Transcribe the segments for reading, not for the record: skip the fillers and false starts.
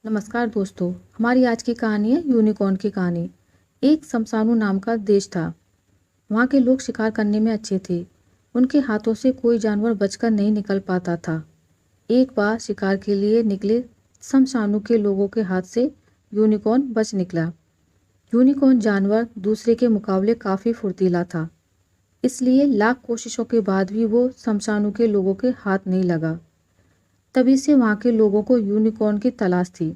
नमस्कार दोस्तों, हमारी आज की कहानी है यूनिकॉर्न की कहानी। एक शमशानु नाम का देश था। वहाँ के लोग शिकार करने में अच्छे थे। उनके हाथों से कोई जानवर बचकर नहीं निकल पाता था। एक बार शिकार के लिए निकले शमशानु के लोगों के हाथ से यूनिकॉर्न बच निकला। यूनिकॉर्न जानवर दूसरे के मुकाबले काफ़ी फुर्तीला था, इसलिए लाख कोशिशों के बाद भी वो शमशानु के लोगों के हाथ नहीं लगा। तभी से वहाँ के लोगों को यूनिकॉर्न की तलाश थी।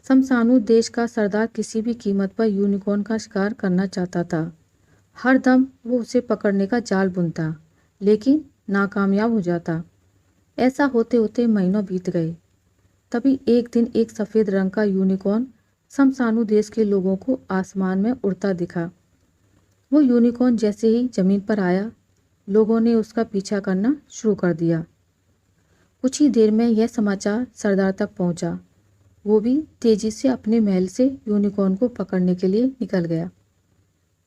शमशानु देश का सरदार किसी भी कीमत पर यूनिकॉर्न का शिकार करना चाहता था। हर दम वो उसे पकड़ने का जाल बुनता, लेकिन नाकामयाब हो जाता। ऐसा होते होते महीनों बीत गए। तभी एक दिन एक सफ़ेद रंग का यूनिकॉर्न शमशानु देश के लोगों को आसमान में उड़ता दिखा। वो यूनिकॉर्न जैसे ही जमीन पर आया, लोगों ने उसका पीछा करना शुरू कर दिया। कुछ ही देर में यह समाचार सरदार तक पहुंचा। वो भी तेजी से अपने महल से यूनिकॉर्न को पकड़ने के लिए निकल गया।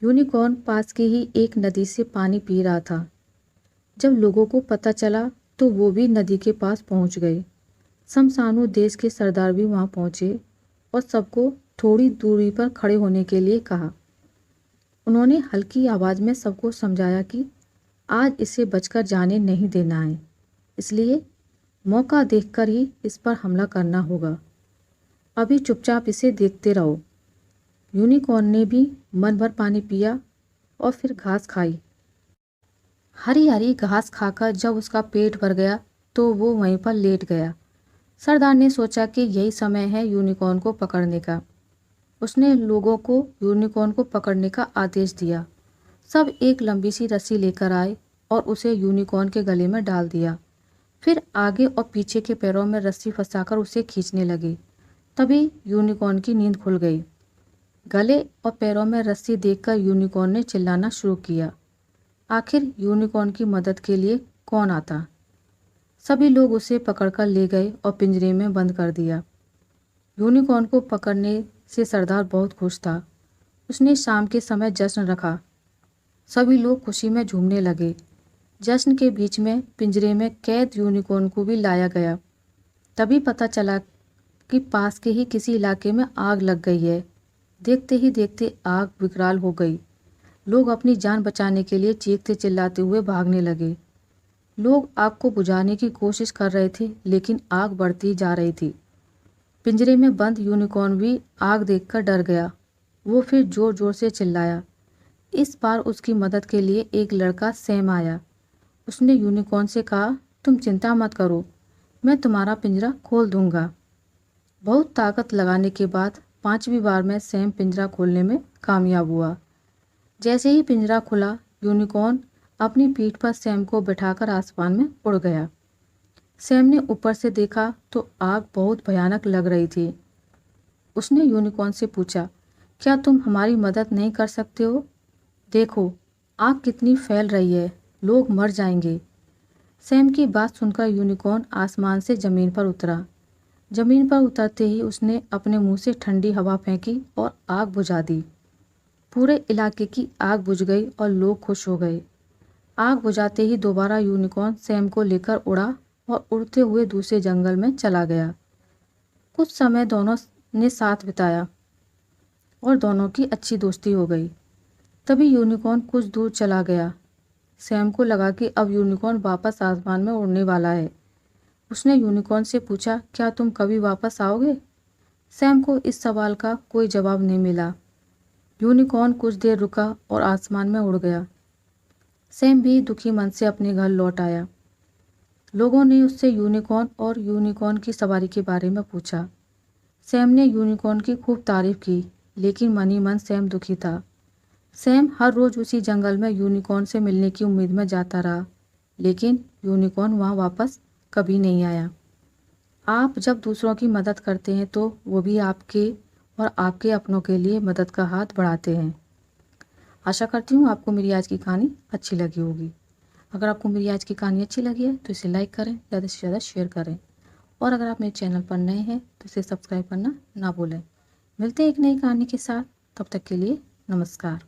यूनिकॉर्न पास की ही एक नदी से पानी पी रहा था। जब लोगों को पता चला तो वो भी नदी के पास पहुंच गए। शमशानु देश के सरदार भी वहां पहुंचे और सबको थोड़ी दूरी पर खड़े होने के लिए कहा। उन्होंने हल्की आवाज़ में सबको समझाया कि आज इसे बचकर जाने नहीं देना है, इसलिए मौका देखकर ही इस पर हमला करना होगा। अभी चुपचाप इसे देखते रहो। यूनिकॉर्न ने भी मन भर पानी पिया और फिर घास खाई। हरी हरी घास खाकर जब उसका पेट भर गया तो वो वहीं पर लेट गया। सरदार ने सोचा कि यही समय है यूनिकॉर्न को पकड़ने का। उसने लोगों को यूनिकॉर्न को पकड़ने का आदेश दिया। सब एक लंबी सी रस्सी लेकर आए और उसे यूनिकॉर्न के गले में डाल दिया। फिर आगे और पीछे के पैरों में रस्सी फंसाकर उसे खींचने लगे। तभी यूनिकॉर्न की नींद खुल गई। गले और पैरों में रस्सी देखकर यूनिकॉर्न ने चिल्लाना शुरू किया। आखिर यूनिकॉर्न की मदद के लिए कौन आता? सभी लोग उसे पकड़कर ले गए और पिंजरे में बंद कर दिया। यूनिकॉर्न को पकड़ने से सरदार बहुत खुश था। उसने शाम के समय जश्न रखा। सभी लोग खुशी में झूमने लगे। जश्न के बीच में पिंजरे में कैद यूनिकॉर्न को भी लाया गया। तभी पता चला कि पास के ही किसी इलाके में आग लग गई है। देखते ही देखते आग विकराल हो गई। लोग अपनी जान बचाने के लिए चीखते चिल्लाते हुए भागने लगे। लोग आग को बुझाने की कोशिश कर रहे थे, लेकिन आग बढ़ती जा रही थी। पिंजरे में बंद यूनिकॉर्न भी आग देखकर डर गया। वो फिर जोर जोर से चिल्लाया। इस बार उसकी मदद के लिए एक लड़का सैम आया। उसने यूनिकॉर्न से कहा, तुम चिंता मत करो, मैं तुम्हारा पिंजरा खोल दूंगा। बहुत ताकत लगाने के बाद 5वीं बार में सैम पिंजरा खोलने में कामयाब हुआ। जैसे ही पिंजरा खुला, यूनिकॉर्न अपनी पीठ पर सैम को बिठाकर आसमान में उड़ गया। सैम ने ऊपर से देखा तो आग बहुत भयानक लग रही थी। उसने यूनिकॉर्न से पूछा, क्या तुम हमारी मदद नहीं कर सकते हो? देखो, आग कितनी फैल रही है, लोग मर जाएंगे। सैम की बात सुनकर यूनिकॉर्न आसमान से ज़मीन पर उतरा। ज़मीन पर उतरते ही उसने अपने मुंह से ठंडी हवा फेंकी और आग बुझा दी। पूरे इलाके की आग बुझ गई और लोग खुश हो गए। आग बुझाते ही दोबारा यूनिकॉर्न सैम को लेकर उड़ा और उड़ते हुए दूसरे जंगल में चला गया। कुछ समय दोनों ने साथ बिताया और दोनों की अच्छी दोस्ती हो गई। तभी यूनिकॉर्न कुछ दूर चला गया। सैम को लगा कि अब यूनिकॉर्न वापस आसमान में उड़ने वाला है। उसने यूनिकॉर्न से पूछा, क्या तुम कभी वापस आओगे? सैम को इस सवाल का कोई जवाब नहीं मिला। यूनिकॉर्न कुछ देर रुका और आसमान में उड़ गया। सैम भी दुखी मन से अपने घर लौट आया। लोगों ने उससे यूनिकॉर्न और यूनिकॉर्न की सवारी के बारे में पूछा। सैम ने यूनिकॉर्न की खूब तारीफ की, लेकिन मन ही मन सैम दुखी था। सैम हर रोज़ उसी जंगल में यूनिकॉर्न से मिलने की उम्मीद में जाता रहा, लेकिन यूनिकॉर्न वहाँ वापस कभी नहीं आया। आप जब दूसरों की मदद करते हैं तो वो भी आपके और आपके अपनों के लिए मदद का हाथ बढ़ाते हैं। आशा करती हूँ आपको मेरी आज की कहानी अच्छी लगी होगी। अगर आपको मेरी आज की कहानी अच्छी लगी है तो इसे लाइक करें, ज़्यादा से ज़्यादा शेयर करें और अगर आप मेरे चैनल पर नए हैं तो इसे सब्सक्राइब करना ना भूलें। मिलते हैं एक नई कहानी के साथ, तब तक के लिए नमस्कार।